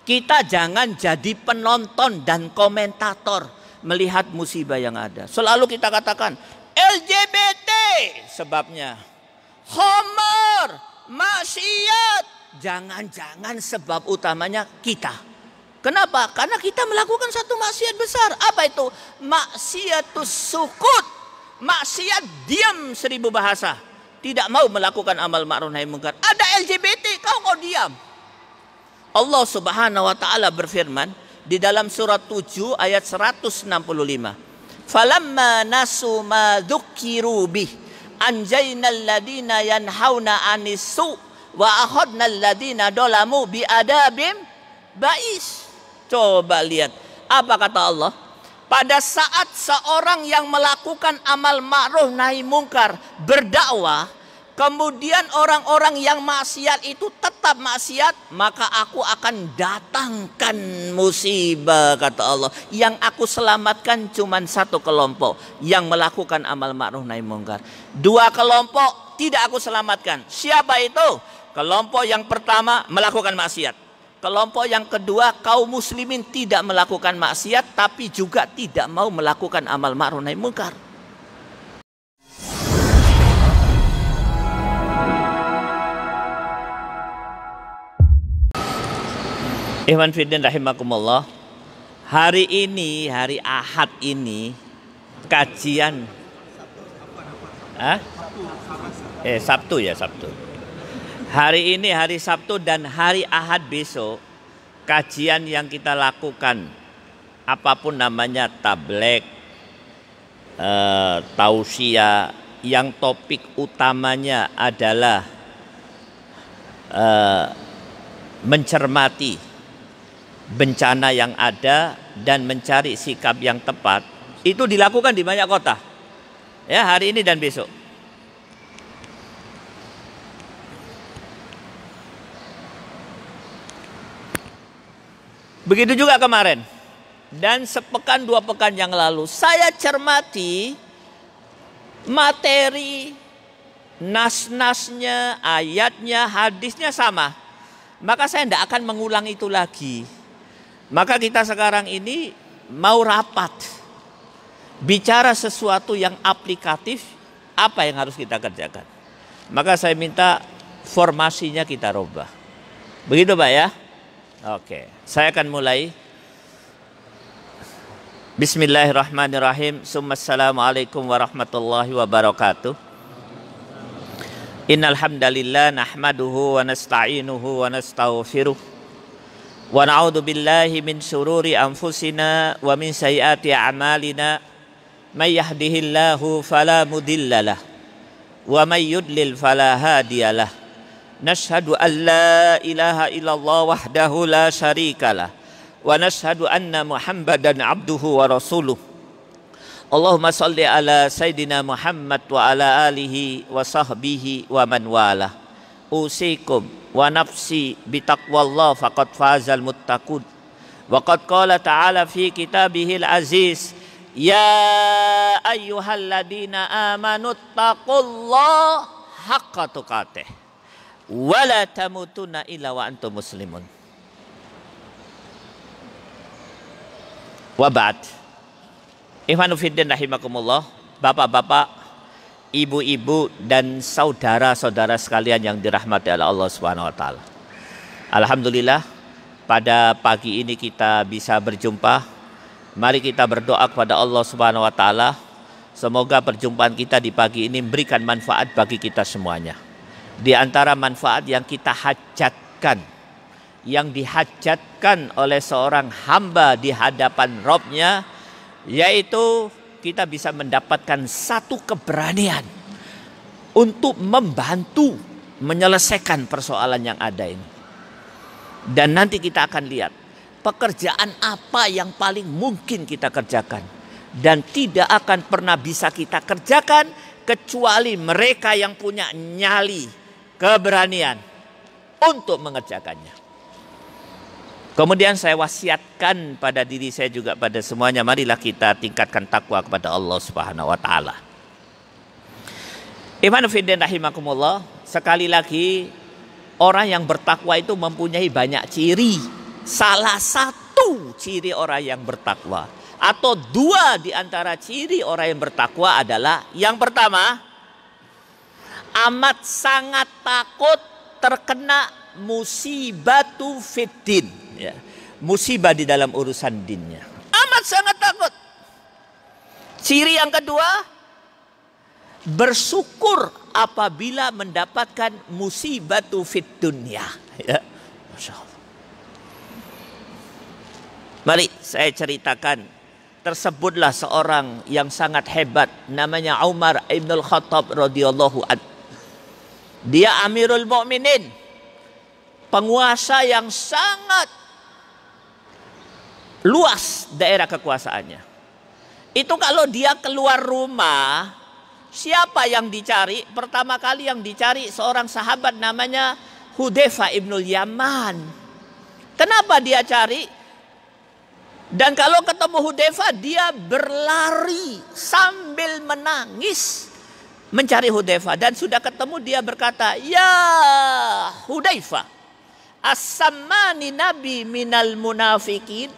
Kita jangan jadi penonton dan komentator melihat musibah yang ada. Selalu kita katakan LGBT sebabnya, khamar, maksiat. Jangan-jangan sebab utamanya kita. Kenapa? Karena kita melakukan satu maksiat besar. Apa itu? Maksiatus sukut. Maksiat diam 1000 bahasa. Tidak mau melakukan amal ma'ruf nahi munkar. Ada LGBT, kau diam. Allah Subhanahu wa taala berfirman di dalam surat 7 ayat 165. Falamma nasu ma dzukiru bih anjaynal ladina yanhauna 'anis su wa akhadnal ladina dolamu bi adabim ba'is. Coba lihat apa kata Allah. Pada saat seorang yang melakukan amal ma'ruf nahi munkar berdakwah, kemudian orang-orang yang maksiat itu tetap maksiat, maka aku akan datangkan musibah, kata Allah. Yang aku selamatkan cuma satu kelompok yang melakukan amal ma'ruf nahi munkar. 2 kelompok tidak aku selamatkan. Siapa itu? Kelompok yang pertama melakukan maksiat. Kelompok yang kedua, kaum muslimin tidak melakukan maksiat tapi juga tidak mau melakukan amal ma'ruf nahi munkar. Ikhwan fiddin rahimakumullah. Hari ini, hari Ahad ini kajian Sabtu ya, Sabtu. Hari ini hari Sabtu dan hari Ahad besok kajian yang kita lakukan apapun namanya tablek, tausiah, yang topik utamanya adalah mencermati bencana yang ada dan mencari sikap yang tepat. Itu dilakukan di banyak kota. Ya, hari ini dan besok. Begitu juga kemarin. Dan sepekan 2 pekan yang lalu saya cermati materi, nas-nasnya, ayatnya, hadisnya sama. Maka saya tidak akan mengulang itu lagi. Maka kita sekarang ini mau rapat. Bicara sesuatu yang aplikatif, apa yang harus kita kerjakan. Maka saya minta formasinya kita rubah. Begitu Pak ya? Oke, saya akan mulai. Bismillahirrahmanirrahim. Assalamualaikum warahmatullahi wabarakatuh. Innal hamdalillah nahmaduhu wa nasta'inuhu wa nastaghfiruh. Wa na'udzu billahi min syururi anfusina wa min sayyiati a'malina. May yahdihillahu fala mudhillalah wa may yudlil fala hadiyalah. Nashhadu an la ilaha illallah wahdahu la syarikalah wa nashhadu anna Muhammadan abduhu wa rasuluh. Allahumma salli ala Sayyidina Muhammad wa ala alihi wa sahbihi wa man wala. Usikum wa nafsi bitaqwallah faqad fazal muttaqun. Wa qad qala ta'ala fi kitabihil aziz, ya ayyuhalladzina amanu taqullaha haqqa tuqatih wa la tamutunna illa wa antum muslimun. Wa ba'd. Ikhwanu fiddin rahimakumullah, bapak-bapak, ibu-ibu dan saudara-saudara sekalian yang dirahmati oleh Allah Subhanahu wa taala. Alhamdulillah pada pagi ini kita bisa berjumpa. Mari kita berdoa kepada Allah Subhanahu wa taala, semoga perjumpaan kita di pagi ini memberikan manfaat bagi kita semuanya. Di antara manfaat yang kita hajatkan, yang dihajatkan oleh seorang hamba di hadapan Rabb-nya, yaitu kita bisa mendapatkan satu keberanian untuk membantu menyelesaikan persoalan yang ada ini. Dan nanti kita akan lihat pekerjaan apa yang paling mungkin kita kerjakan dan tidak akan pernah bisa kita kerjakan kecuali mereka yang punya nyali, keberanian untuk mengerjakannya. Kemudian saya wasiatkan pada diri saya juga pada semuanya, marilah kita tingkatkan takwa kepada Allah Subhanahu wa taala. Ikhwan fillah rahimakumullah, sekali lagi orang yang bertakwa itu mempunyai banyak ciri. Salah satu ciri orang yang bertakwa, atau dua di antara ciri orang yang bertakwa adalah, yang pertama, amat sangat takut terkena musibatu fiddin, ya, musibah di dalam urusan dinnya. Amat sangat takut. Ciri yang kedua, bersyukur apabila mendapatkan musibatu fid dunya. Ya, Masya Allah. Mari saya ceritakan. Tersebutlah seorang yang sangat hebat, namanya Umar ibn al-Khattab radhiyallahu anhu. Dia Amirul Mukminin, penguasa yang sangat luas daerah kekuasaannya. Itu kalau dia keluar rumah, siapa yang dicari? Pertama kali yang dicari seorang sahabat namanya Hudzaifah ibnul Yaman. Kenapa dia cari? Dan kalau ketemu Hudzaifah, dia berlari sambil menangis mencari Hudzaifah. Dan sudah ketemu, dia berkata, "Ya Hudzaifah, as-sammani nabi minal munafikin."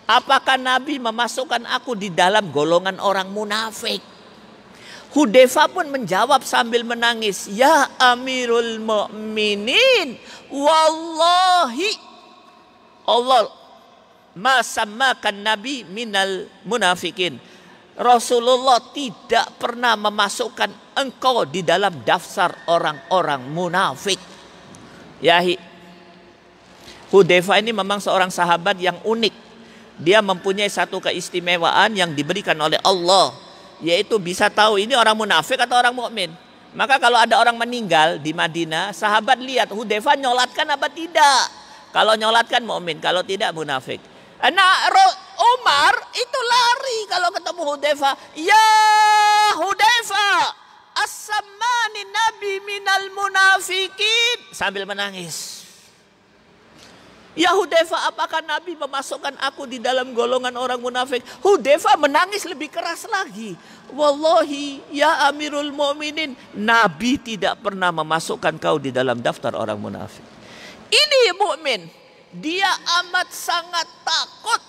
Apakah Nabi memasukkan aku di dalam golongan orang munafik? Hudzaifah pun menjawab sambil menangis, "Ya Amirul Mukminin, wallahi Allah ma sammakan Nabi minal munafikin." Rasulullah tidak pernah memasukkan engkau di dalam daftar orang-orang munafik. Yahi, Hudzaifah ini memang seorang sahabat yang unik. Dia mempunyai satu keistimewaan yang diberikan oleh Allah, yaitu bisa tahu ini orang munafik atau orang mukmin. Maka kalau ada orang meninggal di Madinah, sahabat lihat Hudzaifah nyolatkan apa tidak. Kalau nyolatkan mukmin, kalau tidak munafik. Nah, Umar itu lari kalau ketemu Hudzaifah. "Ya Hudzaifah, as-sammani nabi minal munafikin." Sambil menangis. "Ya Hudzaifah, apakah Nabi memasukkan aku di dalam golongan orang munafik?" Hudzaifah menangis lebih keras lagi. "Wallahi ya Amirul Mukminin, Nabi tidak pernah memasukkan kau di dalam daftar orang munafik." Ini mukmin. Dia amat sangat takut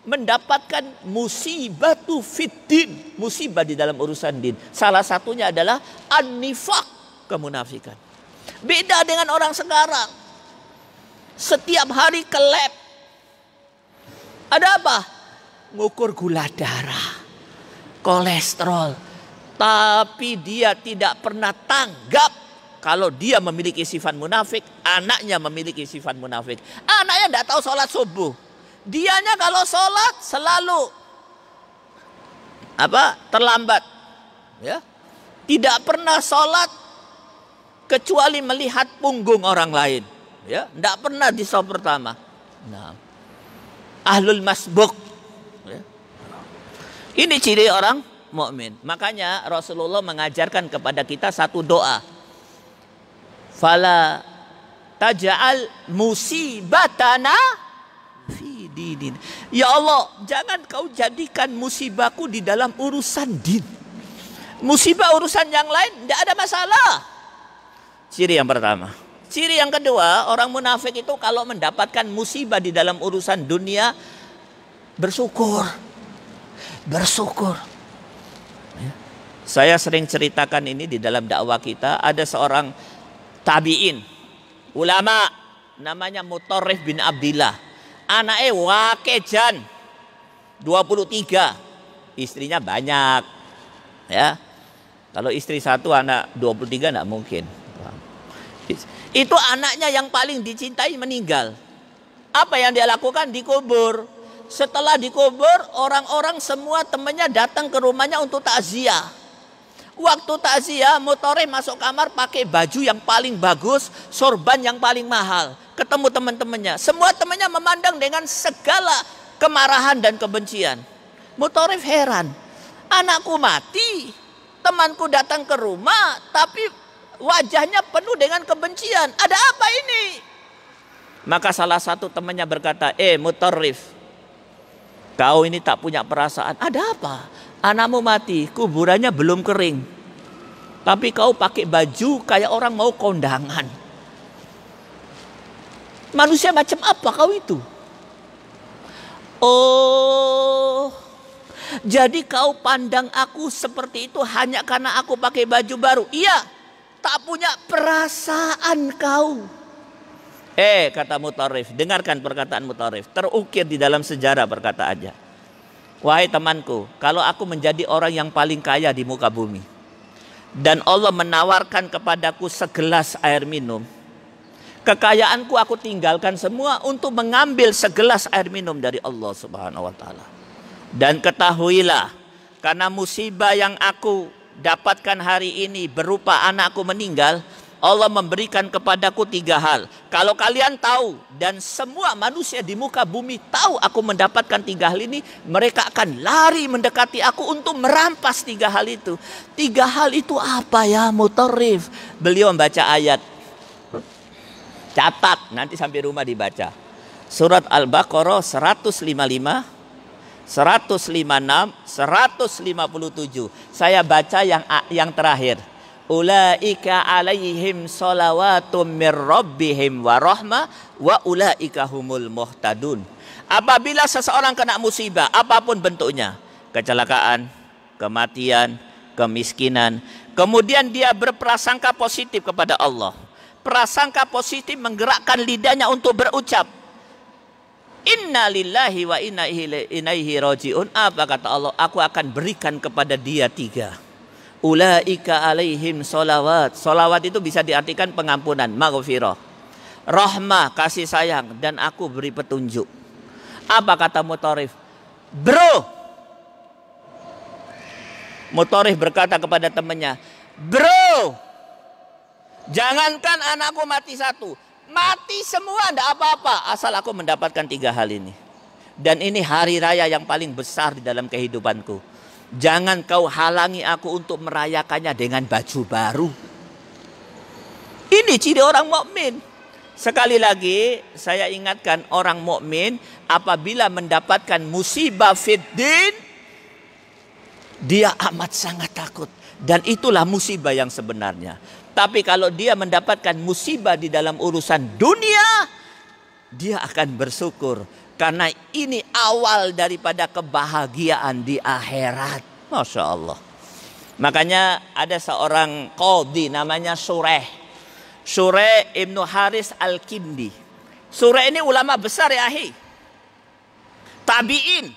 mendapatkan musibatu fiddin, musibah di dalam urusan din. Salah satunya adalah an-nifaq, kemunafikan. Beda dengan orang sekarang. Setiap hari ke lab. Ada apa? Ngukur gula darah, kolesterol. Tapi dia tidak pernah tanggap kalau dia memiliki sifat munafik, anaknya memiliki sifat munafik. Anaknya tidak tahu sholat subuh. Dianya kalau sholat selalu terlambat. Ya, tidak pernah sholat kecuali melihat punggung orang lain. Ya, tidak pernah di saf pertama. Nah, ahlul masbuk. Ya. Ini ciri orang mukmin. Makanya Rasulullah mengajarkan kepada kita satu doa. Fala taj'al musibatana fi dinin. Ya Allah, jangan kau jadikan musibahku di dalam urusan din. Musibah urusan yang lain tidak ada masalah. Ciri yang pertama. Ciri yang kedua, orang munafik itu kalau mendapatkan musibah di dalam urusan dunia, bersyukur. Bersyukur. Ya. Saya sering ceritakan ini di dalam dakwah kita. Ada seorang tabi'in, ulama, namanya Mutarrif bin Abdillah. Anaknya wakejan 23, istrinya banyak. Ya, kalau istri satu anak 23 tidak mungkin. Itu anaknya yang paling dicintai meninggal. Apa yang dia lakukan? Dikubur. Setelah dikubur, orang-orang semua temannya datang ke rumahnya untuk takziah. Waktu takziah, Mutarrif masuk kamar pakai baju yang paling bagus, sorban yang paling mahal. Ketemu teman-temannya. Semua temannya memandang dengan segala kemarahan dan kebencian. Mutarrif heran. Anakku mati, temanku datang ke rumah, tapi wajahnya penuh dengan kebencian. Ada apa ini? Maka salah satu temannya berkata, Mutarrif, kau ini tak punya perasaan. Ada apa? Anakmu mati, kuburannya belum kering. Tapi kau pakai baju kayak orang mau kondangan. Manusia macam apa kau itu? Oh, jadi kau pandang aku seperti itu hanya karena aku pakai baju baru. Iya, tak punya perasaan kau. Kata Mutarrif, dengarkan perkataan Mutarrif. Terukir di dalam sejarah perkataannya. Wahai temanku, kalau aku menjadi orang yang paling kaya di muka bumi, dan Allah menawarkan kepadaku segelas air minum, kekayaanku aku tinggalkan semua untuk mengambil segelas air minum dari Allah Subhanahu wa taala. Dan ketahuilah, karena musibah yang aku dapatkan hari ini berupa anakku meninggal, Allah memberikan kepadaku 3 hal. Kalau kalian tahu dan semua manusia di muka bumi tahu aku mendapatkan 3 hal ini, mereka akan lari mendekati aku untuk merampas 3 hal itu. 3 hal itu apa ya Mutarrif? Beliau membaca ayat. Catat, nanti sampai rumah dibaca. Surat Al-Baqarah 155, 156, 157. Saya baca yang terakhir. Ulaika alaihim salawatum mir rabbihim wa rahmah wa ulaika humul muhtadun. Apabila seseorang kena musibah apapun bentuknya, kecelakaan, kematian, kemiskinan, kemudian dia berprasangka positif kepada Allah. Prasangka positif menggerakkan lidahnya untuk berucap, Inna lillahi wa inna ilaihi raji'un. Apa kata Allah? Aku akan berikan kepada dia 3. Ulaika alaihim solawat. Solawat itu bisa diartikan pengampunan, maghfirah, rahmah, kasih sayang, dan aku beri petunjuk. Apa kata Mutarrif? Mutarrif berkata kepada temannya, bro, jangankan anakku mati 1, mati semua tidak apa-apa, asal aku mendapatkan 3 hal ini. Dan ini hari raya yang paling besar di dalam kehidupanku. Jangan kau halangi aku untuk merayakannya dengan baju baru. Ini ciri orang mukmin. Sekali lagi saya ingatkan, orang mukmin apabila mendapatkan musibah fiddin, dia amat sangat takut. Dan itulah musibah yang sebenarnya. Tapi kalau dia mendapatkan musibah di dalam urusan dunia, dia akan bersyukur. Karena ini awal daripada kebahagiaan di akhirat. Masya Allah. Makanya ada seorang qadhi namanya Sureh Ibnu Haris Al-Kindi. Sureh ini ulama besar ya ahi. Tabi'in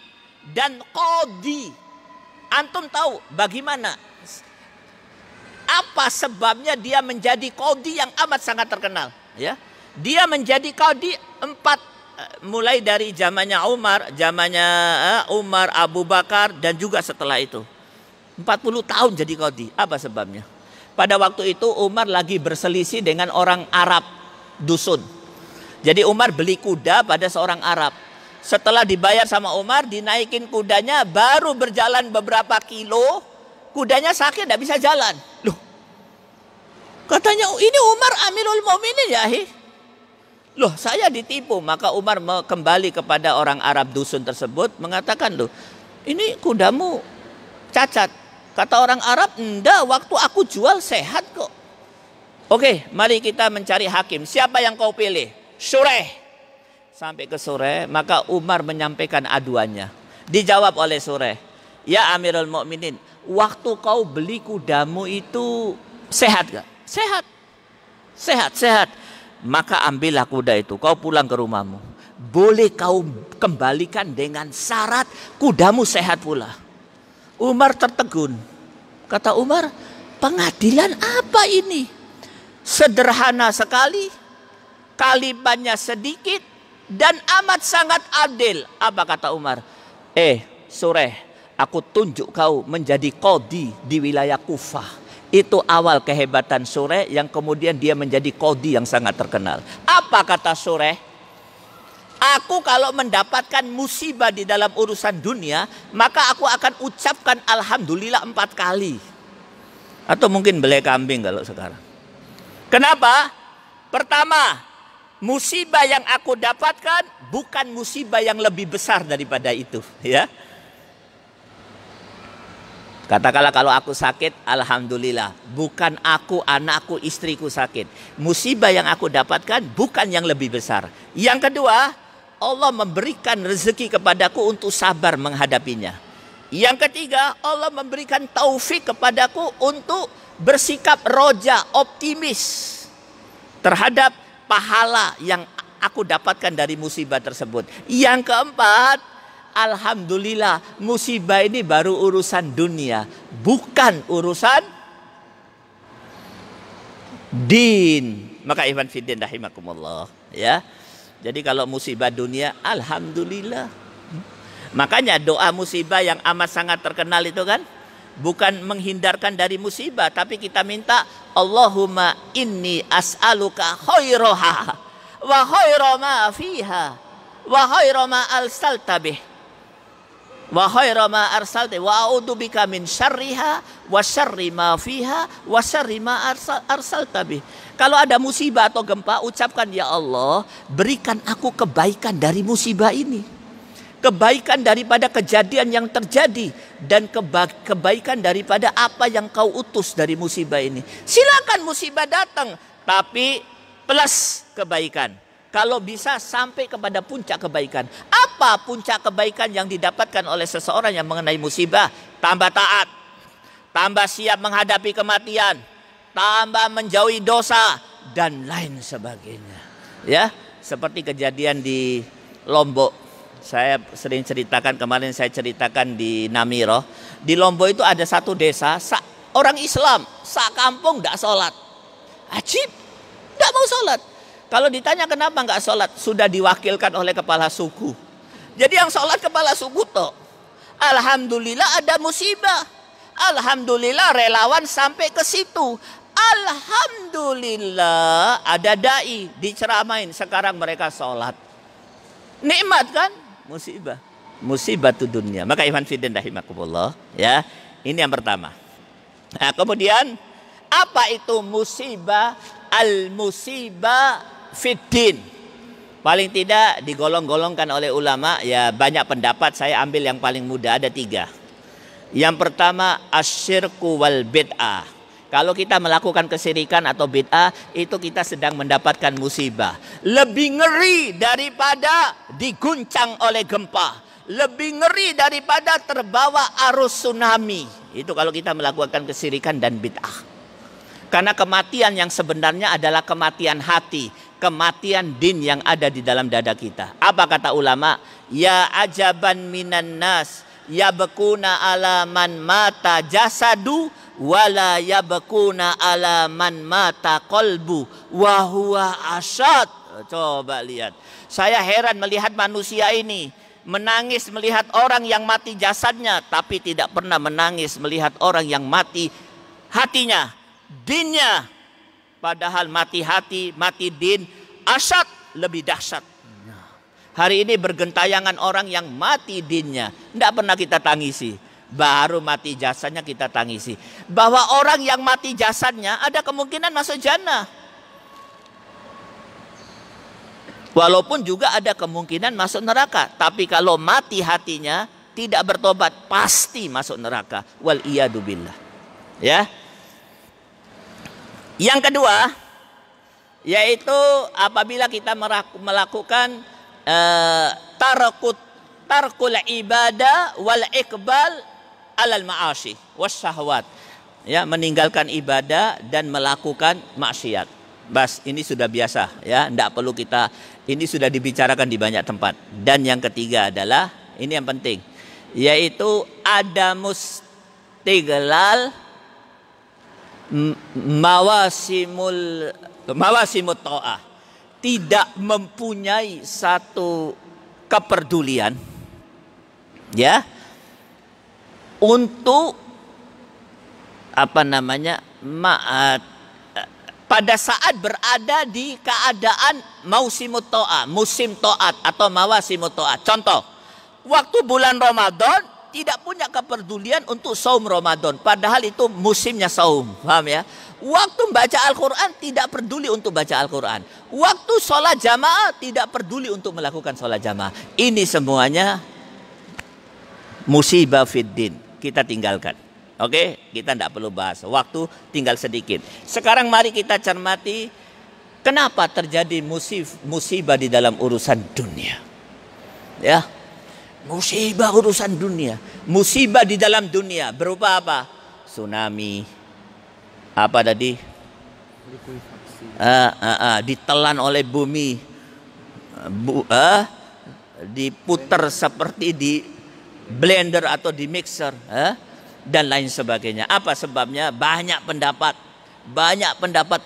dan qadhi. Antum tahu bagaimana? Apa sebabnya dia menjadi qadhi yang amat sangat terkenal? Ya, dia menjadi qadhi mulai dari zamannya Umar, Abu Bakar, dan juga setelah itu. 40 tahun jadi qadhi. Apa sebabnya? Pada waktu itu Umar lagi berselisih dengan orang Arab dusun. Jadi Umar beli kuda pada seorang Arab. Setelah dibayar sama Umar, dinaikin kudanya, baru berjalan beberapa kilo, kudanya sakit, tidak bisa jalan. Loh, katanya ini Umar Amirul Mukminin ya ahi. Loh, saya ditipu. Maka Umar kembali kepada orang Arab dusun tersebut, mengatakan, loh, ini kudamu cacat. Kata orang Arab, enggak, waktu aku jual sehat kok. Oke, mari kita mencari hakim. Siapa yang kau pilih? Sureh. Sampai ke Sureh, maka Umar menyampaikan aduannya. Dijawab oleh Sureh, ya Amirul Mukminin, waktu kau beli kudamu itu sehat gak? Sehat. Sehat. Maka ambillah kuda itu, kau pulang ke rumahmu. Boleh kau kembalikan dengan syarat kudamu sehat pula. Umar tertegun. Kata Umar, pengadilan apa ini? Sederhana sekali, kalimatnya sedikit, dan amat sangat adil. Apa kata Umar? Sureh, aku tunjuk kau menjadi qadhi di wilayah Kufah. Itu awal kehebatan Sureh yang kemudian dia menjadi qadhi yang sangat terkenal. Apa kata Sureh? Aku kalau mendapatkan musibah di dalam urusan dunia, maka aku akan ucapkan Alhamdulillah 4 kali. Atau mungkin belai kambing kalau sekarang. Kenapa? Pertama, musibah yang aku dapatkan bukan musibah yang lebih besar daripada itu. Ya. Katakanlah kalau aku sakit, alhamdulillah. Bukan aku, anakku, istriku sakit. Musibah yang aku dapatkan bukan yang lebih besar. Yang kedua, Allah memberikan rezeki kepadaku untuk sabar menghadapinya. Yang ketiga, Allah memberikan taufik kepadaku untuk bersikap roja, optimis terhadap pahala yang aku dapatkan dari musibah tersebut. Yang keempat, alhamdulillah, musibah ini baru urusan dunia, bukan urusan din. Maka ikhwan fiddin rahimakumullah, ya. Jadi kalau musibah dunia, alhamdulillah. Makanya doa musibah yang amat sangat terkenal itu kan, bukan menghindarkan dari musibah, tapi kita minta Allahumma inni as'aluka khairaha wa khaira ma fiha wa khaira ma arsalta bih wa khaira ma arsalta wa a'udzubika min syarriha wa syarri ma fiha wa syarri ma arsalta bih. Kalau ada musibah atau gempa, ucapkan, ya Allah, berikan aku kebaikan dari musibah ini, kebaikan daripada kejadian yang terjadi, dan kebaikan daripada apa yang kau utus dari musibah ini. Silakan musibah datang, tapi plus kebaikan. Kalau bisa sampai kepada puncak kebaikan. Apa puncak kebaikan yang didapatkan oleh seseorang yang mengenai musibah? Tambah taat, tambah siap menghadapi kematian, tambah menjauhi dosa, dan lain sebagainya. Ya, seperti kejadian di Lombok. Saya sering ceritakan, kemarin saya ceritakan di Namiro. Di Lombok itu ada satu desa, orang Islam, kampung tidak sholat. Ajib, tidak mau sholat. Kalau ditanya kenapa nggak sholat, sudah diwakilkan oleh kepala suku. Jadi yang sholat kepala suku toh. Alhamdulillah ada musibah. Alhamdulillah relawan sampai ke situ. Alhamdulillah ada dai diceramain, sekarang mereka sholat. Nikmat kan? Musibah. Musibah itu dunia. Maka ikhwan fiddin rahimakumullah, ya. Ini yang pertama. Nah, kemudian apa itu musibah? Al-musibah fiddin. Paling tidak digolong-golongkan oleh ulama, ya banyak pendapat, saya ambil yang paling mudah, ada 3. Yang pertama, asyirku wal bid'ah. Kalau kita melakukan kesyirikan atau bid'ah, itu kita sedang mendapatkan musibah. Lebih ngeri daripada diguncang oleh gempa. Lebih ngeri daripada terbawa arus tsunami. Itu kalau kita melakukan kesyirikan dan bid'ah. Karena kematian yang sebenarnya adalah kematian hati, kematian din yang ada di dalam dada kita. Apa kata ulama? Ya ajaban minan nas, yabkuna ala man mata jasadu, wala yabkuna ala man mata qalbu wa huwa asyad. Coba lihat. Saya heran melihat manusia ini menangis melihat orang yang mati jasadnya, tapi tidak pernah menangis melihat orang yang mati hatinya, dinnya. Padahal mati hati, mati din, asyad lebih dahsyat. Hari ini bergentayangan orang yang mati dinnya, tidak pernah kita tangisi. Baru mati jasadnya kita tangisi. Bahwa orang yang mati jasadnya ada kemungkinan masuk jannah. Walaupun juga ada kemungkinan masuk neraka. Tapi kalau mati hatinya tidak bertobat, pasti masuk neraka. Wal iyadu billah. Ya. Yang kedua, yaitu apabila kita melakukan tarkul ibadah wal iqbal alal ma'asyi wasyahwat, ya, meninggalkan ibadah dan melakukan maksiat. Bas, ini sudah biasa, ya, tidak perlu kita, ini sudah dibicarakan di banyak tempat. Dan yang ketiga adalah, ini yang penting, yaitu ada mustiglal mawasimut ta'ah, tidak mempunyai satu kepedulian, ya, untuk pada saat berada di keadaan mausimut ta'ah, musim taat atau mawasimut ta'at. Contoh, waktu bulan Ramadan tidak punya kepedulian untuk saum Ramadan, padahal itu musimnya saum, paham ya? Waktu baca Al-Quran tidak peduli untuk baca Al-Quran. Waktu sholat jamaah tidak peduli untuk melakukan sholat jamaah. Ini semuanya musibah fiddin, kita tinggalkan. Oke, kita tidak perlu bahas. Waktu tinggal sedikit. Sekarang mari kita cermati kenapa terjadi musibah di dalam urusan dunia. Ya, musibah urusan dunia. Musibah di dalam dunia berupa apa? Tsunami. Apa tadi? Ditelan oleh bumi. Diputer seperti di blender atau di mixer. Dan lain sebagainya. Apa sebabnya? Banyak pendapat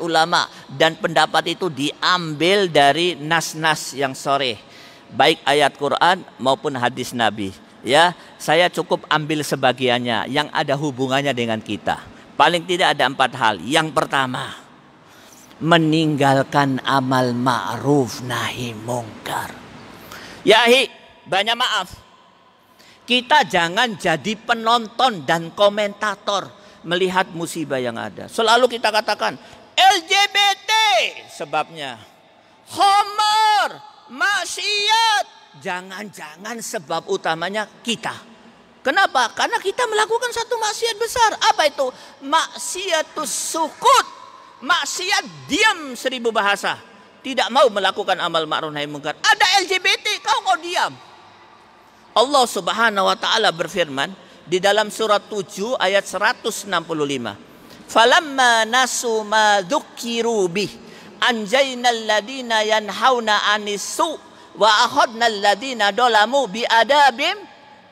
ulama, dan pendapat itu diambil dari nas-nas yang sharih, baik ayat Quran maupun hadis Nabi. Ya, saya cukup ambil sebagiannya yang ada hubungannya dengan kita. Paling tidak ada 4 hal. Yang pertama, meninggalkan amal ma'ruf nahi mungkar. Yahi, banyak maaf. Kita jangan jadi penonton dan komentator melihat musibah yang ada. Selalu kita katakan LGBT sebabnya, khamar, maksiat. Jangan-jangan sebab utamanya kita. Kenapa? Karena kita melakukan satu maksiat besar. Apa itu? Maksiatus sukut. Maksiat diam 1000 bahasa. Tidak mau melakukan amal ma'ruf nahi mungkar. Ada LGBT, kau diam. Allah Subhanahu wa taala berfirman di dalam surat 7 ayat 165. Falamma nasu ma dzukiru bih anjaynal ladina yanhauna 'anis su wa akhadnal ladina dolamu bi adabim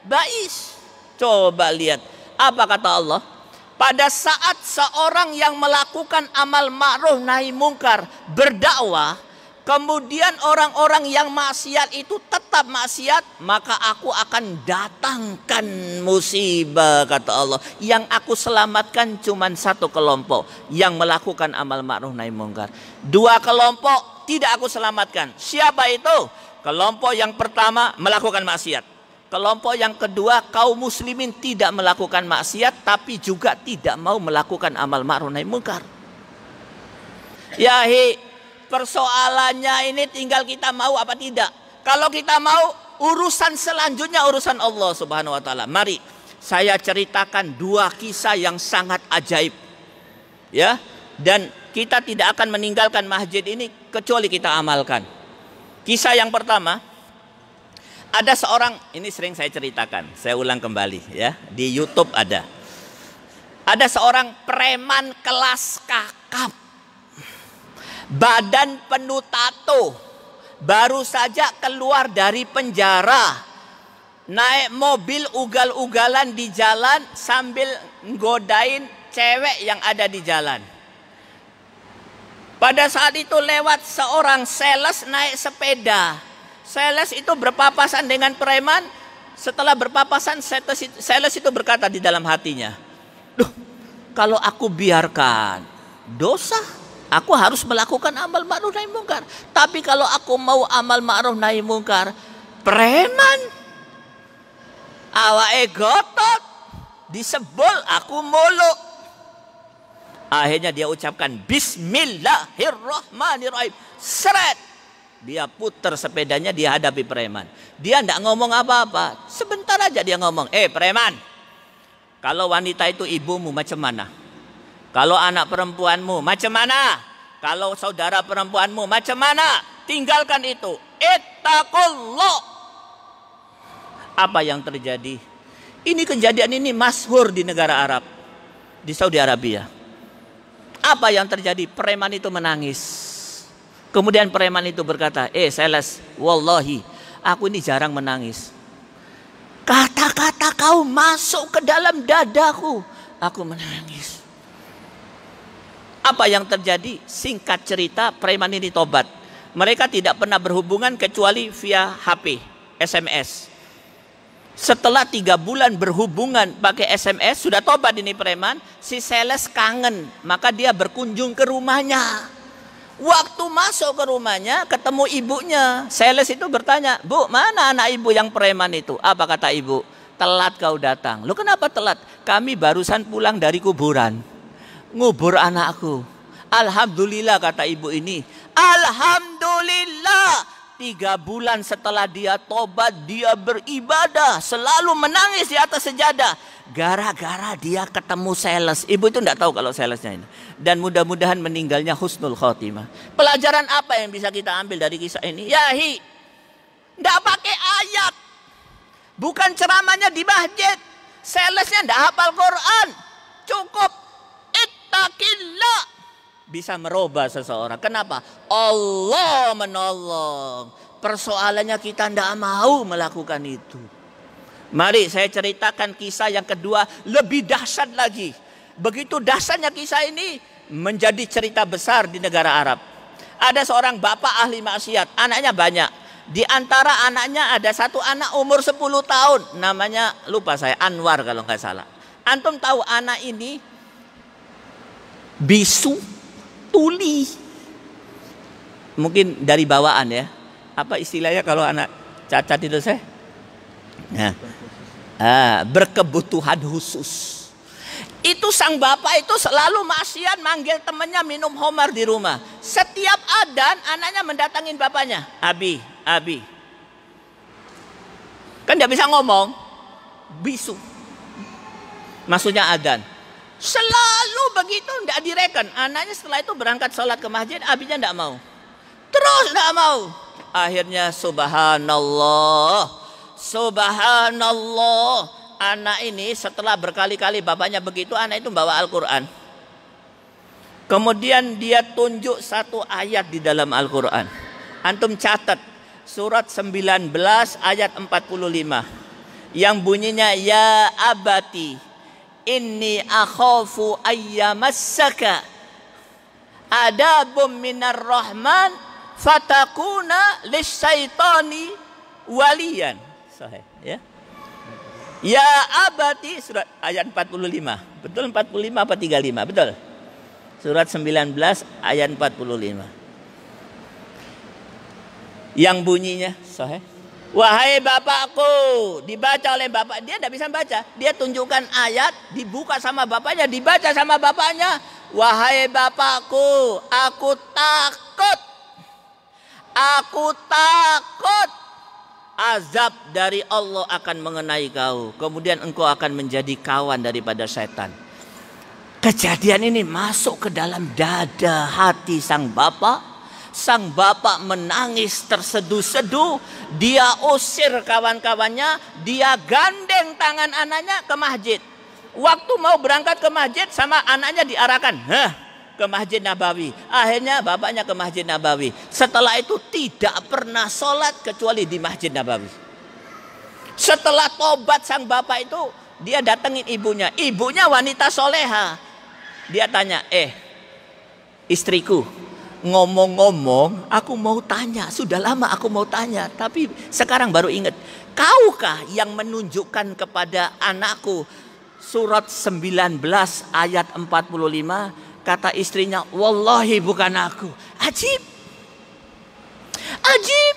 ba'is. Coba lihat apa kata Allah. Pada saat seorang yang melakukan amal ma'ruf nahi mungkar berdakwah, kemudian orang-orang yang maksiat itu tetap maksiat, maka aku akan datangkan musibah, kata Allah. Yang aku selamatkan cuma 1 kelompok yang melakukan amal ma'ruf nahi mungkar. 2 kelompok tidak aku selamatkan. Siapa itu? Kelompok yang pertama melakukan maksiat. Kelompok yang kedua, kaum muslimin tidak melakukan maksiat tapi juga tidak mau melakukan amal ma'ruf nahi mungkar. Yahi, persoalannya ini tinggal kita mau apa tidak. Kalau kita mau, urusan selanjutnya urusan Allah Subhanahu wa taala. Mari saya ceritakan 2 kisah yang sangat ajaib. Ya, dan kita tidak akan meninggalkan masjid ini kecuali kita amalkan. Kisah yang pertama, ada seorang, ini sering saya ceritakan, saya ulang kembali ya, di YouTube ada. Ada seorang preman kelas kakap, badan penuh tato, baru saja keluar dari penjara, naik mobil ugal-ugalan di jalan sambil nggodain cewek yang ada di jalan. Pada saat itu lewat seorang sales naik sepeda. Sales itu berpapasan dengan preman. Setelah berpapasan, sales itu berkata di dalam hatinya, "Duh, kalau aku biarkan dosa, aku harus melakukan amal ma'ruf nahi mungkar. Tapi kalau aku mau amal ma'ruf nahi mungkar, preman awake gotot, disebol aku mulu." Akhirnya dia ucapkan Bismillahirrahmanirrahim. Seret. Dia putar sepedanya, dia hadapi preman. Dia tidak ngomong apa-apa. Sebentar aja dia ngomong, preman, kalau wanita itu ibumu macam mana? Kalau anak perempuanmu macam mana? Kalau saudara perempuanmu macam mana? Tinggalkan itu. Ittaqullah. Apa yang terjadi? Ini kejadian ini masyhur di negara Arab. Di Saudi Arabia. Apa yang terjadi? Preman itu menangis. Kemudian preman itu berkata, sales, wallahi, aku ini jarang menangis. Kata-kata kau masuk ke dalam dadaku, aku menangis. Apa yang terjadi? Singkat cerita, preman ini tobat. Mereka tidak pernah berhubungan kecuali via HP, SMS. Setelah 3 bulan berhubungan pakai SMS, sudah tobat ini preman, si sales kangen, maka dia berkunjung ke rumahnya. Waktu masuk ke rumahnya, ketemu ibunya. Sales itu bertanya, "Bu, mana anak ibu yang preman itu?" Apa kata ibu? "Telat kau datang." "Loh, kenapa telat?" "Kami barusan pulang dari kuburan. Ngubur anakku." "Alhamdulillah," kata ibu ini. "Alhamdulillah, 3 bulan setelah dia tobat, dia beribadah, selalu menangis di atas sejadah. Gara-gara dia ketemu sales. Ibu itu tidak tahu kalau salesnya ini. Dan mudah-mudahan meninggalnya husnul khotimah. Pelajaran apa yang bisa kita ambil dari kisah ini? Yahi, tidak pakai ayat. Bukan ceramahnya di masjid. Salesnya tidak hafal Quran. Cukup ittaqillah. Bisa merubah seseorang. Kenapa? Allah menolong. Persoalannya kita tidak mau melakukan itu. Mari saya ceritakan kisah yang kedua, lebih dahsyat lagi. Begitu dahsyatnya kisah ini menjadi cerita besar di negara Arab. Ada seorang bapak ahli maksiat, anaknya banyak. Di antara anaknya ada satu anak umur 10 tahun. Namanya lupa saya, Anwar kalau nggak salah. Antum tahu anak ini bisu tuli. Mungkin dari bawaan ya. Apa istilahnya kalau anak cacat itu saya? Nah, berkebutuhan khusus. Itu sang bapak itu selalu maksiat, manggil temannya minum khamar di rumah. Setiap adzan anaknya mendatangin bapaknya. Abi, Abi. Kan dia bisa ngomong. Bisu. Maksudnya adzan. Selalu begitu, tidak direken. Anaknya setelah itu berangkat sholat ke masjid, abinya tidak mau. Terus tidak mau. Akhirnya subhanallah. Subhanallah. Anak ini setelah berkali-kali bapaknya begitu, anak itu bawa Al-Quran. Kemudian dia tunjuk satu ayat di dalam Al-Quran. Antum catat. Surat 19 ayat 45. Yang bunyinya, ya abati, inni akhafu ayyamassaka adabum minar rahman fatakuna lisyaitani waliyan. Sahih ya. Ya abati, surat ayat 45. Betul 45 apa 35? Betul. Surat 19 ayat 45. Yang bunyinya sahih. Wahai bapakku, dibaca oleh bapak. Dia tidak bisa baca. Dia tunjukkan ayat, dibuka sama bapaknya, dibaca sama bapaknya. Wahai bapakku, aku takut. Aku takut. Azab dari Allah akan mengenai kau. Kemudian engkau akan menjadi kawan daripada setan. Kejadian ini masuk ke dalam dada hati sang bapak. Sang bapak menangis terseduh-seduh. Dia usir kawan-kawannya. Dia gandeng tangan anaknya ke masjid. Waktu mau berangkat ke masjid sama anaknya diarahkan ke Masjid Nabawi. Akhirnya bapaknya ke Masjid Nabawi. Setelah itu tidak pernah sholat kecuali di Masjid Nabawi. Setelah tobat sang bapak itu, dia datengin ibunya. Ibunya wanita soleha. Dia tanya, istriku, ngomong-ngomong, aku mau tanya. Sudah lama aku mau tanya, tapi sekarang baru ingat. Kaukah yang menunjukkan kepada anakku surat 19 ayat 45? Kata istrinya, wallahi bukan aku. Ajib. Ajib.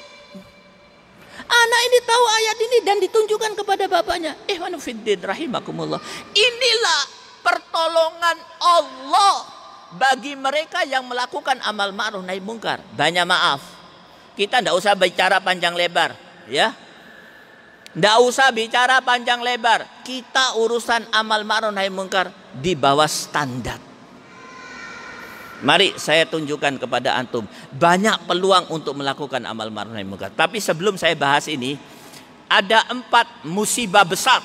Anak ini tahu ayat ini dan ditunjukkan kepada bapaknya. Ihwanu fiddin rahimakumullah. Inilah pertolongan Allah bagi mereka yang melakukan amal ma'ruf nahi mungkar. Banyak maaf, kita tidak usah bicara panjang lebar, ya. Tidak usah bicara panjang lebar. Kita urusan amal ma'ruf nahi mungkar di bawah standar. Mari saya tunjukkan kepada antum banyak peluang untuk melakukan amal ma'ruf nahi mungkar. Tapi sebelum saya bahas ini, ada 4 musibah besar.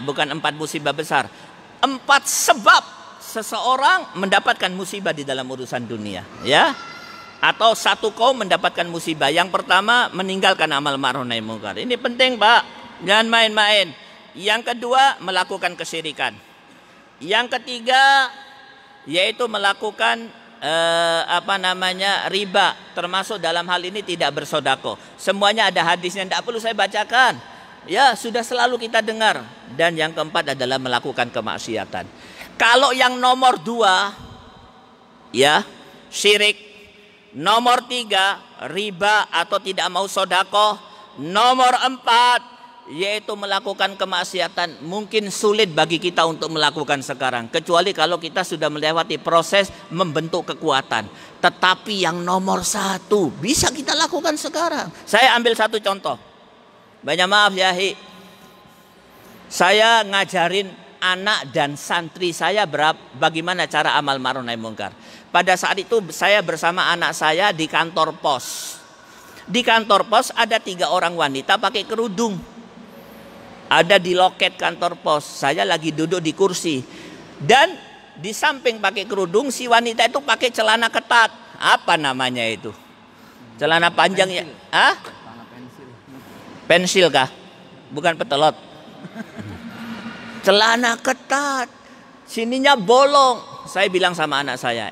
Bukan 4 musibah besar, 4 sebab seseorang mendapatkan musibah di dalam urusan dunia, ya. Atau satu kaum mendapatkan musibah. Yang pertama, meninggalkan amal ma'ruf nahi mungkar. Ini penting, Pak. Jangan main-main. Yang kedua, melakukan kesyirikan. Yang ketiga, yaitu melakukan riba. Termasuk dalam hal ini tidak bersedekah. Semuanya ada hadisnya, tidak perlu saya bacakan. Ya, sudah selalu kita dengar. Dan yang keempat adalah melakukan kemaksiatan. Kalau yang nomor 2, ya, syirik. Nomor 3, riba atau tidak mau sedekah. Nomor 4, yaitu melakukan kemaksiatan, mungkin sulit bagi kita untuk melakukan sekarang, kecuali kalau kita sudah melewati proses membentuk kekuatan. Tetapi yang nomor satu bisa kita lakukan sekarang. Saya ambil satu contoh. Banyak maaf ya, saya ngajarin anak dan santri saya bagaimana cara amal ma'ruf nahi munkar. Pada saat itu saya bersama anak saya di kantor pos. Di kantor pos ada 3 orang wanita pakai kerudung. Ada di loket kantor pos. Saya lagi duduk di kursi. Dan di samping pakai kerudung, si wanita itu pakai celana ketat. Apa namanya itu? Celana panjang ya? Hah? Pensil kah? Bukan petolot. Celana ketat. Sininya bolong. Saya bilang sama anak saya,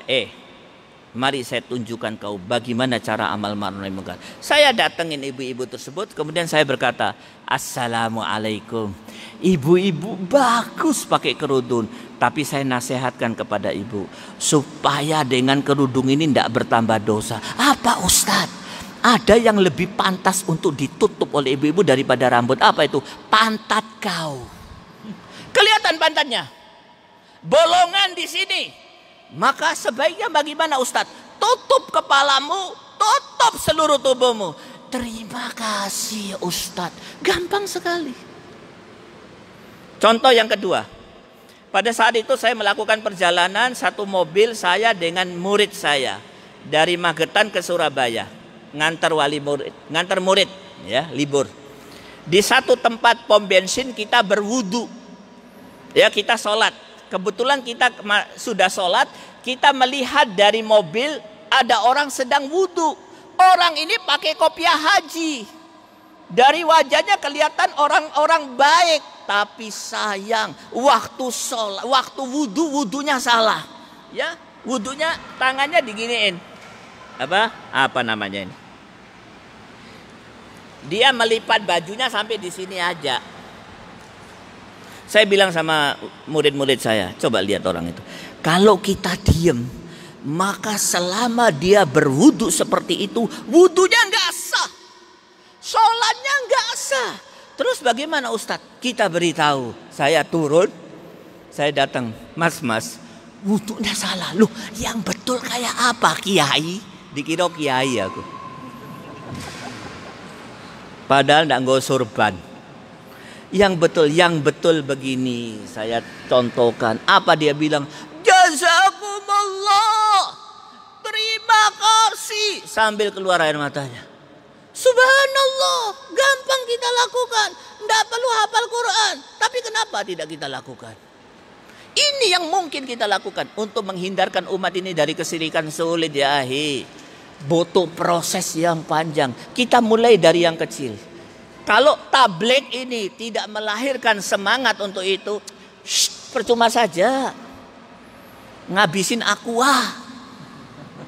mari saya tunjukkan kau bagaimana cara amal ma'ruf nahi munkar. Saya datengin ibu-ibu tersebut, kemudian saya berkata, Assalamualaikum. Ibu-ibu bagus pakai kerudung, tapi saya nasihatkan kepada ibu supaya dengan kerudung ini tidak bertambah dosa. Apa Ustadz? Ada yang lebih pantas untuk ditutup oleh ibu-ibu daripada rambut. Apa itu? Pantat kau. Kelihatan pantatnya, bolongan di sini. Maka sebaiknya bagaimana Ustadz? Tutup kepalamu, tutup seluruh tubuhmu. Terima kasih Ustadz. Gampang sekali. Contoh yang kedua. Pada saat itu saya melakukan perjalanan satu mobil saya dengan murid saya. Dari Magetan ke Surabaya. Ngantar murid ya, libur. Di satu tempat pom bensin kita berwudu. Ya, kita sholat. Kebetulan kita sudah sholat, kita melihat dari mobil ada orang sedang wudhu. Orang ini pakai kopiah haji. Dari wajahnya kelihatan orang-orang baik. Tapi sayang, waktu sholat, waktu wudhunya salah. Ya, wudhunya tangannya diginiin. Apa namanya ini? Dia melipat bajunya sampai di sini aja. Saya bilang sama murid-murid saya, coba lihat orang itu. Kalau kita diem, maka selama dia berwudu seperti itu, wudunya nggak sah, sholatnya nggak sah. Terus bagaimana Ustadz? Kita beritahu. Saya turun, saya datang, mas, wudunya salah. Loh, yang betul kayak apa Kiai? Dikira Kiai aku. Padahal nggak nggo surban. Yang betul begini saya contohkan. Apa dia bilang? Jazakumullah, terima kasih, sambil keluar air matanya. Subhanallah, gampang kita lakukan. Tidak perlu hafal Quran. Tapi kenapa tidak kita lakukan? Ini yang mungkin kita lakukan untuk menghindarkan umat ini dari kesirikan. Sulit ya butuh proses yang panjang. Kita mulai dari yang kecil. Kalau tabligh ini tidak melahirkan semangat untuk itu, percuma saja. Ngabisin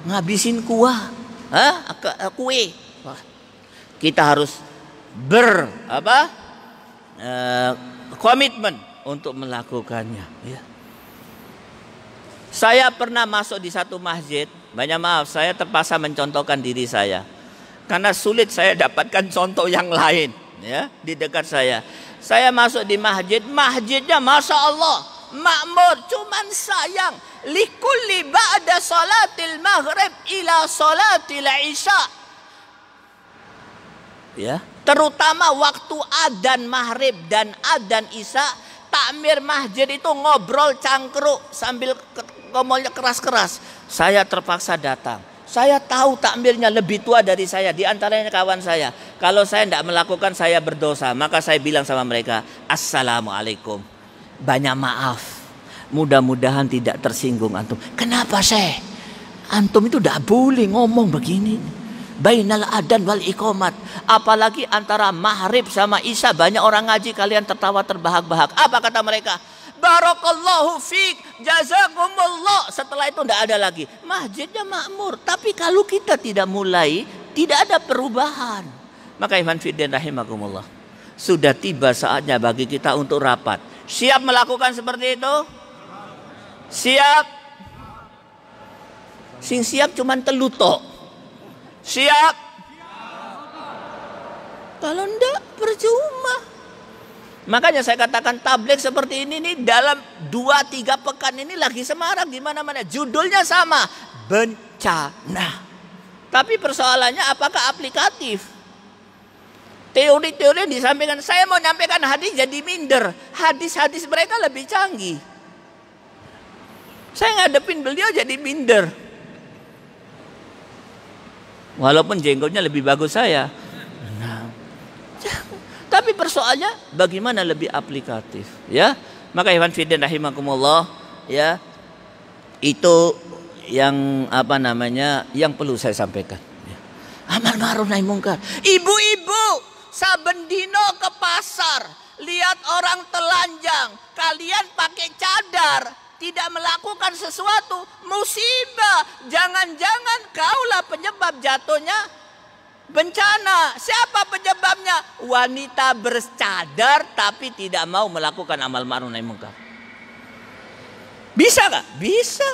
ngabisin kuah, kue. Kita harus komitmen untuk melakukannya. Ya. Saya pernah masuk di satu masjid. Banyak maaf, saya terpaksa mencontohkan diri saya. Karena sulit saya dapatkan contoh yang lain. Ya, di dekat saya. Saya masuk di masjid, masjidnya Masya Allah makmur, cuman sayang likulli ba'da salatil maghrib ila salatil isya. Ya, terutama waktu adzan maghrib dan adzan isya, takmir masjid itu ngobrol cangkruk sambil ngomongnya keras-keras. Saya terpaksa datang. Saya tahu takmirnya lebih tua dari saya, di antaranya kawan saya. Kalau saya tidak melakukan, saya berdosa. Maka saya bilang sama mereka, Assalamualaikum. Banyak maaf. Mudah-mudahan tidak tersinggung antum. Kenapa Syekh? Antum itu tidak boleh ngomong begini. Bainal adan wal iqamat. Apalagi antara maghrib sama isya banyak orang ngaji, kalian tertawa terbahak-bahak. Apa kata mereka? Barakallahu fiik, jazakumullah. Setelah itu tidak ada lagi. Masjidnya makmur. Tapi kalau kita tidak mulai, tidak ada perubahan. Maka ikhwan fiddin rahimakumullah, sudah tiba saatnya bagi kita untuk rapat. Siap melakukan seperti itu? Siap? Sing siap cuman telutok. Siap? Kalau enggak percuma. Makanya saya katakan tabligh seperti ini nih dalam 2-3 pekan ini lagi semarak di mana-mana. Judulnya sama, bencana. Tapi persoalannya apakah aplikatif? Teori-teori yang disampaikan, saya mau nyampaikan hadis jadi minder. Hadis-hadis mereka lebih canggih. Saya ngadepin beliau jadi minder. Walaupun jenggotnya lebih bagus saya. Nah, tapi persoalannya bagaimana lebih aplikatif, ya? Maka ikhwan fillah rahimakumullah, ya. Itu yang yang perlu saya sampaikan. Amar ma'ruf nahi mungkar. Ibu-ibu, saben dino ke pasar, lihat orang telanjang, kalian pakai cadar, tidak melakukan sesuatu, musibah. Jangan-jangan kaulah penyebab jatuhnya bencana. Siapa penyebabnya? Wanita bercadar tapi tidak mau melakukan amal ma'ruf nahi mungkar. Bisa gak? Bisa.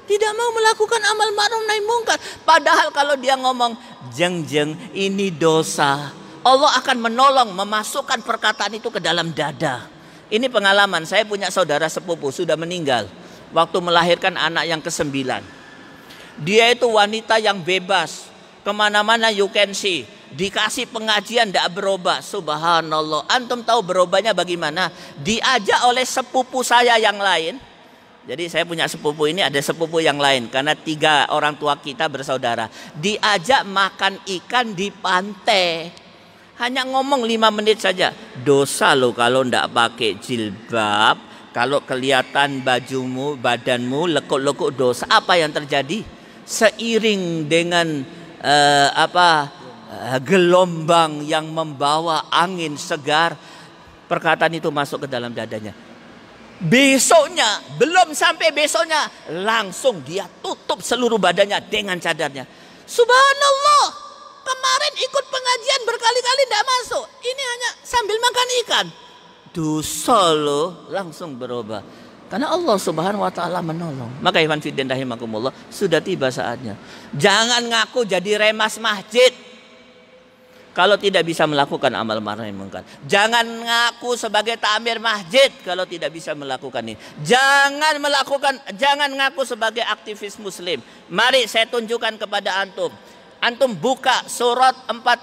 Tidak mau melakukan amal ma'ruf nahi mungkar. Padahal kalau dia ngomong, jeng ini dosa, Allah akan menolong memasukkan perkataan itu ke dalam dada. Ini pengalaman, saya punya saudara sepupu sudah meninggal waktu melahirkan anak yang ke-9. Dia itu wanita yang bebas, kemana-mana you can see. Dikasih pengajian tidak berubah. Subhanallah. Antum tahu berubahnya bagaimana? Diajak oleh sepupu saya yang lain. Jadi saya punya sepupu ini, ada sepupu yang lain. Karena 3 orang tua kita bersaudara. Diajak makan ikan di pantai. Hanya ngomong 5 menit saja. Dosa loh kalau tidak pakai jilbab. Kalau kelihatan bajumu, badanmu lekuk-lekuk, dosa. Apa yang terjadi? Seiring dengan gelombang yang membawa angin segar, perkataan itu masuk ke dalam dadanya. Besoknya, belum sampai besoknya, langsung dia tutup seluruh badannya dengan cadarnya. Subhanallah, kemarin ikut pengajian berkali-kali tidak masuk, ini hanya sambil makan ikan. Dosa loh, langsung berubah. Karena Allah subhanahu wa ta'ala menolong. Maka ikhwan fillah rahimakumullah, sudah tiba saatnya. Jangan ngaku jadi remas masjid kalau tidak bisa melakukan amal ma'ruf nahi mungkar. Jangan ngaku sebagai takmir masjid kalau tidak bisa melakukan ini. Jangan ngaku sebagai aktivis muslim. Mari saya tunjukkan kepada antum. Antum buka surat 40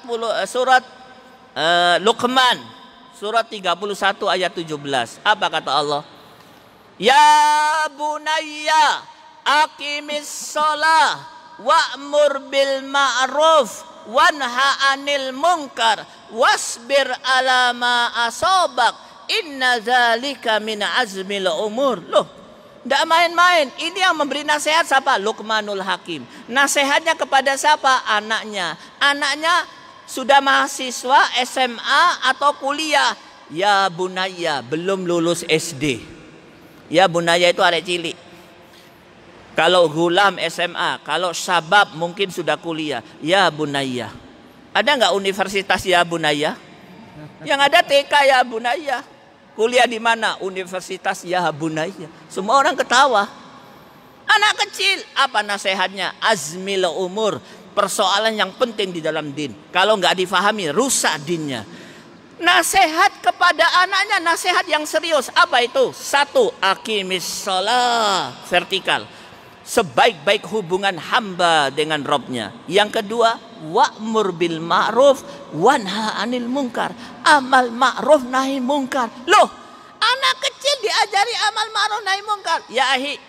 Luqman, surat 31 ayat 17. Apa kata Allah? Ya bunayya aqimis shalah wa'mur bil ma'ruf wanha 'anil munkar wasbir 'ala ma asabak inna dzalika min azmil umur. Loh, enggak main-main. Ini yang memberi nasihat siapa? Luqmanul Hakim. Nasihatnya kepada siapa? Anaknya. Anaknya sudah mahasiswa SMA atau kuliah. Ya bunayya, belum lulus SD. Ya bunayya itu arek cilik. Kalau gulam SMA, kalau syabab mungkin sudah kuliah. Ya bunayya. Ada nggak universitas ya bunayya? Yang ada TK ya bunayya. Kuliah di mana? Universitas ya bunayya. Semua orang ketawa. Anak kecil, apa nasihatnya? Azmil umur. Persoalan yang penting di dalam din. Kalau nggak difahami, rusak dinnya. Nasihat kepada anaknya, nasihat yang serius. Apa itu? 1. Aqimis shalah, vertikal. Sebaik-baik hubungan hamba dengan Robnya. Yang kedua, wa'mur bil ma'ruf wanha 'anil munkar. Amal ma'ruf nahi munkar. Loh, anak kecil diajari amal ma'ruf nahi munkar. Ya ahi,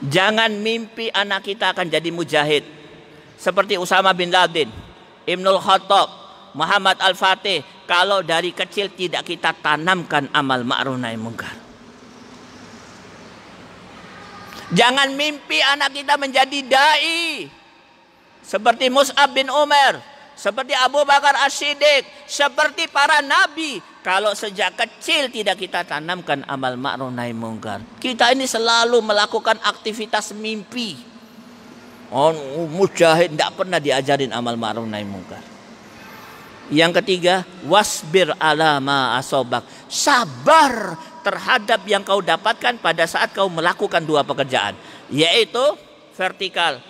jangan mimpi anak kita akan jadi mujahid seperti Usama bin Laden, Ibnul Khattab, Muhammad Al-Fatih. Kalau dari kecil tidak kita tanamkan amal ma'ruf nahi munkar. Jangan mimpi anak kita menjadi dai seperti Mus'ab bin Umar, seperti Abu Bakar As-Siddiq, seperti para nabi. Kalau sejak kecil tidak kita tanamkan amal ma'ruf nahi munkar, kita ini selalu melakukan aktivitas mimpi. Oh, mujahid tidak pernah diajarin amal ma'ruf nahi munkar. Yang ketiga, wasbir ala ma asobak. Sabar terhadap yang kau dapatkan pada saat kau melakukan 2 pekerjaan, yaitu vertikal,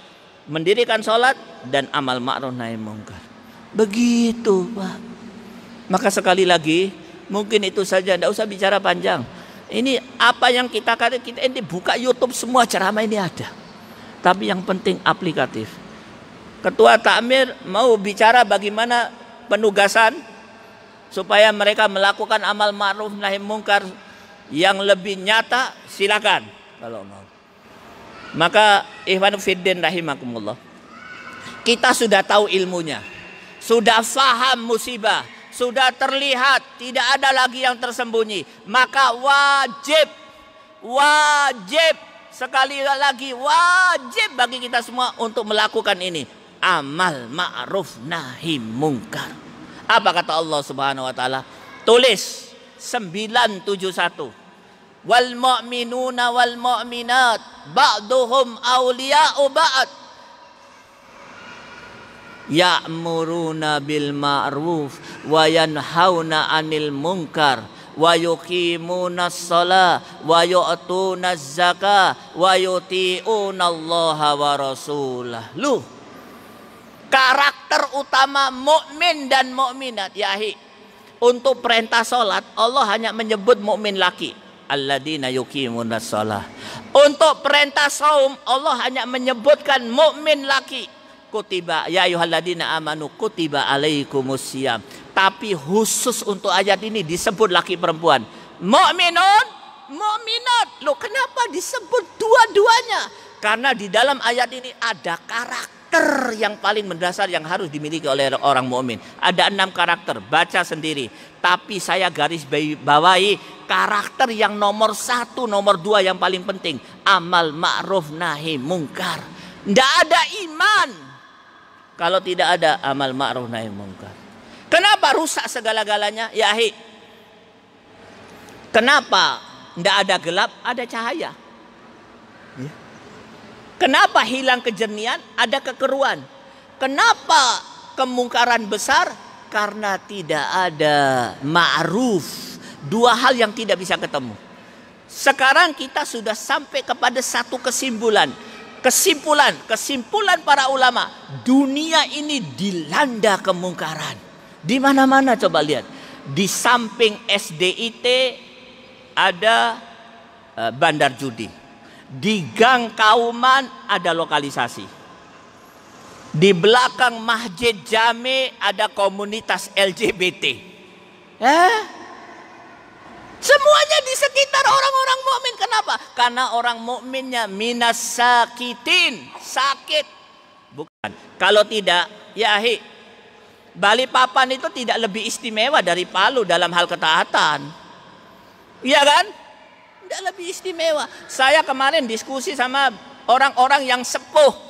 mendirikan sholat, dan amal ma'ruf nahi munkar. Begitu Pak. Maka sekali lagi, Mungkin itu saja, tidak usah bicara panjang. Ini apa yang kita ini buka YouTube, semua ceramah ini ada. Tapi yang penting aplikatif. Ketua Takmir mau bicara bagaimana penugasan supaya mereka melakukan amal ma'ruf nahi mungkar yang lebih nyata, silakan kalau mau. Maka ikhwan fiddin rahimakumullah, kita sudah tahu ilmunya, sudah faham musibah, sudah terlihat, tidak ada lagi yang tersembunyi. Maka wajib sekali lagi wajib bagi kita semua untuk melakukan ini, amal ma'ruf nahi mungkar. Apa kata Allah Subhanahu wa taala? Tulis 971. Wal mu'minuna wal mu'minat ba'duhum awliya'u ba'd ya'muruna bil ma'ruf wa yanhauna 'anil munkar wa yuqimuna shalah wa yu'tuna zakah wa yuti'una Allah wa rasulah. Lu karakter utama mukmin dan mukminat, yahi. Untuk perintah salat Allah hanya menyebut mukmin laki, alladzina yuqimuna shalah. Untuk perintah saum Allah hanya menyebutkan mukmin laki, kutiba ya ayyuhalladzina amanu kutiba alaikumusiyam. Tapi khusus untuk ayat ini disebut laki perempuan, mukminun mukminat. Loh, kenapa disebut dua-duanya? Karena di dalam ayat ini ada karakter yang paling mendasar yang harus dimiliki oleh orang mukmin. Ada 6 karakter, baca sendiri. Tapi saya garis bawahi karakter yang nomor 1, nomor 2 yang paling penting, amal ma'ruf nahi mungkar. Tidak ada iman kalau tidak ada amal ma'ruf nahi mungkar. Kenapa rusak segala-galanya? Yahi. Kenapa tidak ada gelap, ada cahaya? Kenapa hilang kejernihan, ada kekeruan? Kenapa kemungkaran besar? Karena tidak ada ma'ruf. 2 hal yang tidak bisa ketemu. Sekarang kita sudah sampai kepada satu kesimpulan. Kesimpulan para ulama, dunia ini dilanda kemungkaran. Di mana-mana coba lihat. Di samping SDIT ada bandar judi. Di Gang Kauman ada lokalisasi. Di belakang Masjid Jami ada komunitas LGBT. Semuanya di sekitar orang-orang mukmin. Kenapa? Karena orang mukminnya minas sakitin, sakit. Bukan. Kalau tidak, yahi. Balikpapan itu tidak lebih istimewa dari Palu dalam hal ketaatan. Iya kan? Tidak lebih istimewa. Saya kemarin diskusi sama orang-orang yang sepuh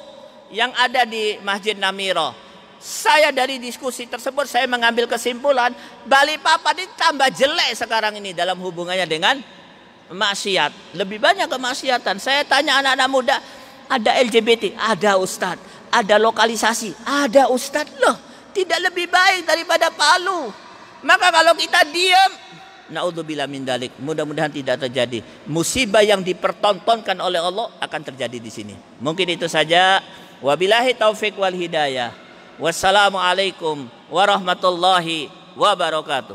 yang ada di Masjid Namiro. Saya dari diskusi tersebut saya mengambil kesimpulan, Balikpapan ini tambah jelek sekarang ini dalam hubungannya dengan maksiat. Lebih banyak kemaksiatan. Saya tanya anak-anak muda, ada LGBT, ada ustadz, ada lokalisasi, ada ustadz. Loh, tidak lebih baik daripada Palu. Maka kalau kita diam, naudzubillah min dalik, mudah-mudahan tidak terjadi. Musibah yang dipertontonkan oleh Allah akan terjadi di sini. Mungkin itu saja. Wabillahi taufik wal hidayah. Wassalamualaikum warahmatullahi wabarakatuh.